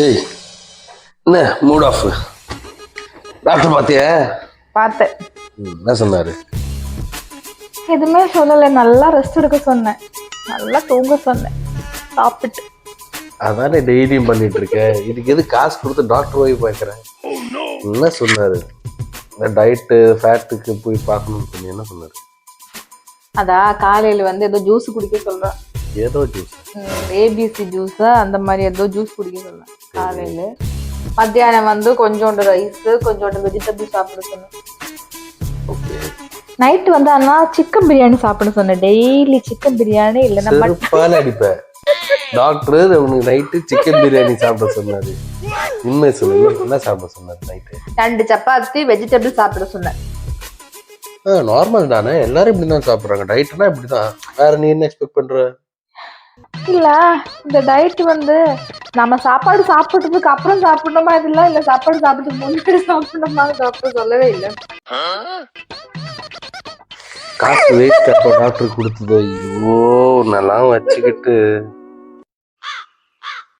ஏய் என்ன mood of doctor பார்த்தியா? பார்த்தேன். என்ன சொன்னாரு? எதுவுமே சொல்லலை, நல்லா ரெஸ்ட் எடுக்க சொன்னேன், நல்லா தூங்க சொன்னேன், சாப்பிட்டு. அதானே டெய்லியும் பண்ணிட்டு இருக்கேன். இதுக்கு எது காசு கொடுத்து டாக்டர் போய் பார்க்குறேன்? என்ன சொன்னாரு? இந்த டயட்டு ஃபேட்டுக்கு போய் பார்க்கணும்னு சொல்லி என்ன சொன்னாரு? அதான் காலையில வந்து ஏதோ ஜூஸ் குடிக்க சொல்றேன். ஏதோ ஜூஸ்? ஏபிசி ஜூஸா அந்த மாதிரி ஏதோ ஜூஸ் குடிக்க சொல்றேன் காலையில. மத்தியானம் வந்து கொஞ்சோண்டு ரைஸ் கொஞ்சோண்டு வெஜிடபிள் சாப்பிட சொன்னேன். ஓகே. நைட்டு வந்து அண்ணா சிக்கன் பிரியாணி சாப்பிட சொன்னேன். டெய்லி சிக்கன் பிரியாணி இல்லைன்னா செருப்பால அடிப்பேன். டாக்டர் உனக்கு நைட்டு சிக்கன் பிரியாணி சாப்பிட சொன்னாரு. உண்மை சொல்லு, என்ன சாப்பிட சொன்னாரு நைட்டு? 2 சப்பாத்தி வெஜிடபிள் சாப்பிட சொன்னேன். நார்மல் தானே, எல்லாரும் இப்படிதான் சாப்பிடுறாங்க. டயட்னா இப்படிதான். வேற நீ என்ன எக்ஸ்பெக்ட் பண்ற? இல்ல இந்த டயட் வந்து நம்ம சாப்பாடு சாப்பிட்டதுக்கு அப்புறம் சாப்பிடணுமா இல்ல சாப்பாடு சாப்பிட்டு முன்னாடி சாப்பிடணுமா டாக்டர் சொல்லவே இல்லை. காசு வேஸ்ட் அப்போ டாக்டர் கொடுத்தது. ஐயோ நல்லா வச்சுக்கிட்டு